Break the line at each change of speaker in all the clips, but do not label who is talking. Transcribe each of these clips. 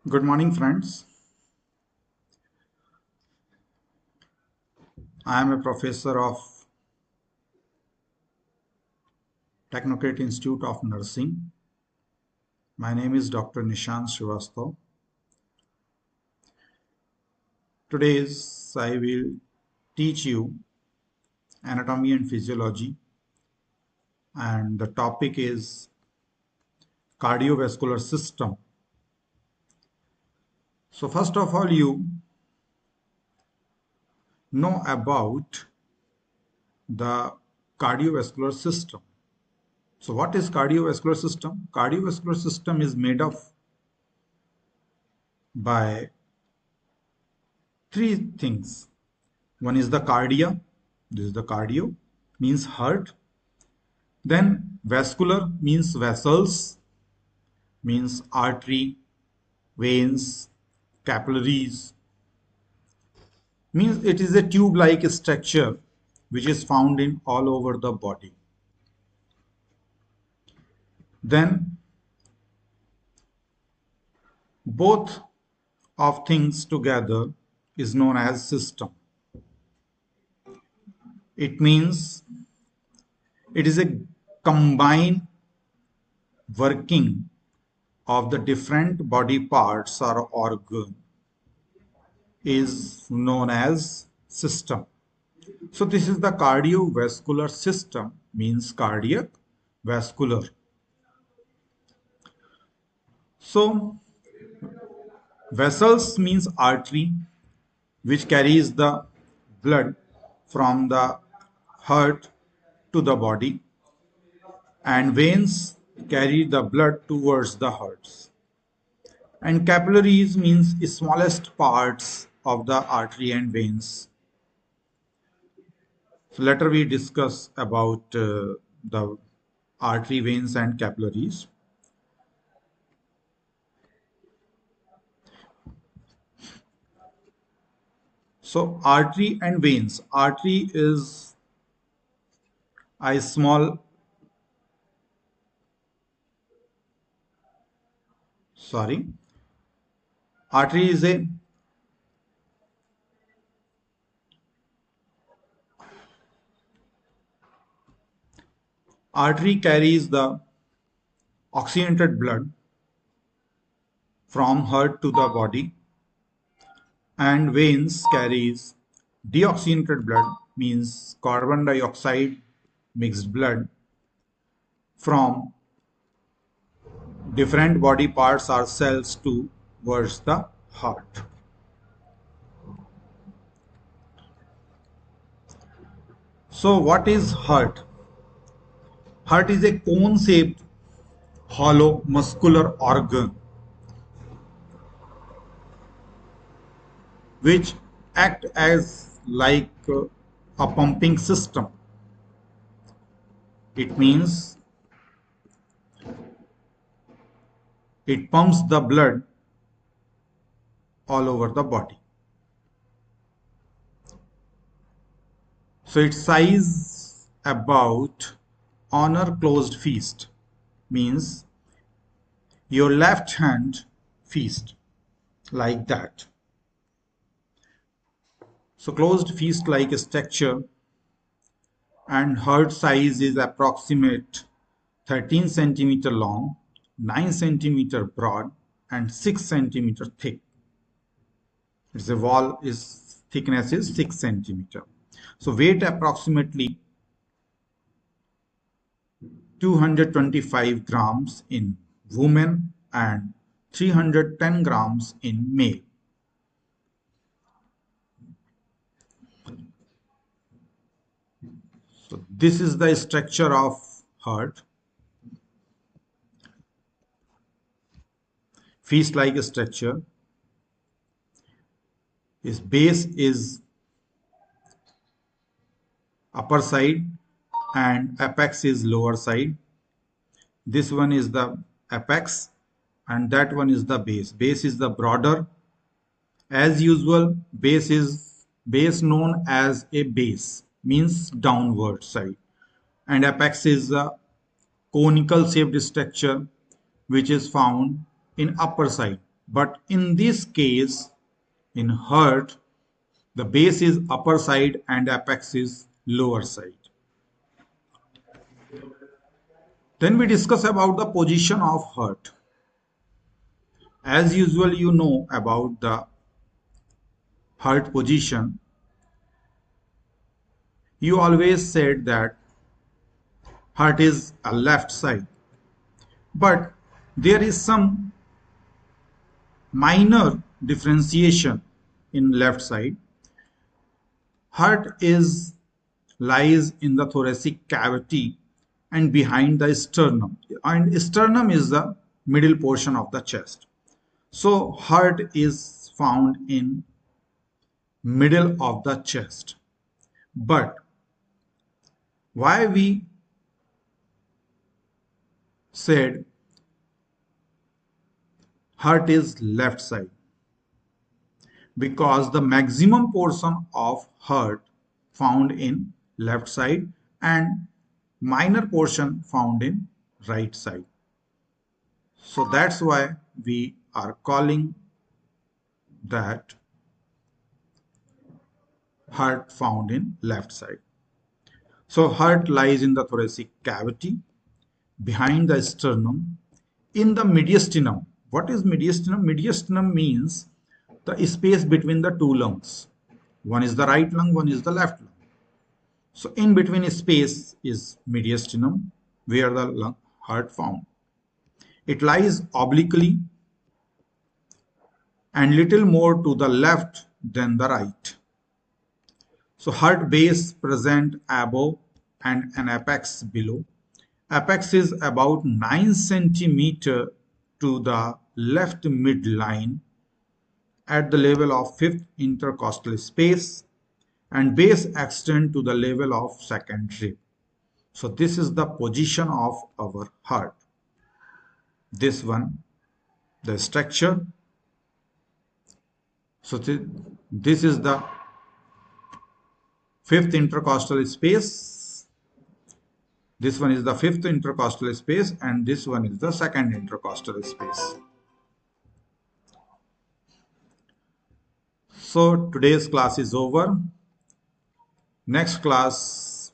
Good morning, friends. I am a professor of Technocrat Institute of Nursing. My name is Dr. Nishant Srivastav. Today I will teach you anatomy and physiology, and the topic is cardiovascular system. So first of all, you know about the cardiovascular system. So what is cardiovascular system? Cardiovascular system is made up by three things. One is the cardia. This is the cardio, means heart. Then vascular means vessels, means artery, veins, capillaries. Means it is a tube-like structure which is found in all over the body. Then both of things together is known as system. It means it is a combined working of the different body parts or organ is known as system. So this is the cardiovascular system, means cardiac, vascular. So vessels means artery, which carries the blood from the heart to the body, and veins carry the blood towards the hearts. And capillaries means smallest parts of the artery and veins. So later we discuss about the artery, veins and capillaries. So artery and veins. Artery is a small, sorry, artery is a artery carries the oxygenated blood from heart to the body, and veins carries deoxygenated blood, means carbon dioxide mixed blood from different body parts or cells towards the heart. So what is heart? Heart is a cone-shaped hollow muscular organ which act as like a pumping system. It means it pumps the blood all over the body. So its size about honor closed fist, means your left hand fist, like that. So closed fist like structure, and heart size is approximate 13 centimeter long, 9 centimeter broad and 6 centimeter thick. Its wall is thickness is 6 centimeter. So weight approximately 225 grams in women and 310 grams in male. So this is the structure of heart. Fist-like structure. Its base is upper side and apex is lower side. This one is the apex and that one is the base. Base is the broader. As usual, base known as a base, means downward side, and apex is a conical shaped structure which is found in upper side, But in this case, in heart, the base is upper side and apex is lower side. Then we discuss about the position of heart. As usual, you know about the heart position. You always said that heart is a left side, but there is some minor differentiation in left side. Heart is lies in the thoracic cavity and behind the sternum, and sternum is the middle portion of the chest. So heart is found in middle of the chest. But why we said heart is left side? Because the maximum portion of heart found in left side and minor portion found in right side. So that's why we are calling that heart found in left side. So heart lies in the thoracic cavity, behind the sternum, in the mediastinum. What is mediastinum? Mediastinum means the space between the two lungs. One is the right lung, one is the left lung. So in between space is mediastinum, where the heart found. It lies obliquely and little more to the left than the right. So heart base present above and an apex below. Apex is about 9 centimeter to the left midline at the level of fifth intercostal space, and base extend to the level of second rib. So this is the position of our heart. This one, the structure. So this is the fifth intercostal space. This one is the fifth intercostal space, and this one is the second intercostal space. So today's class is over. Next class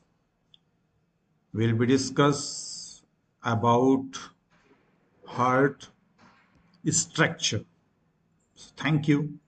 will be discuss about heart structure. Thank you.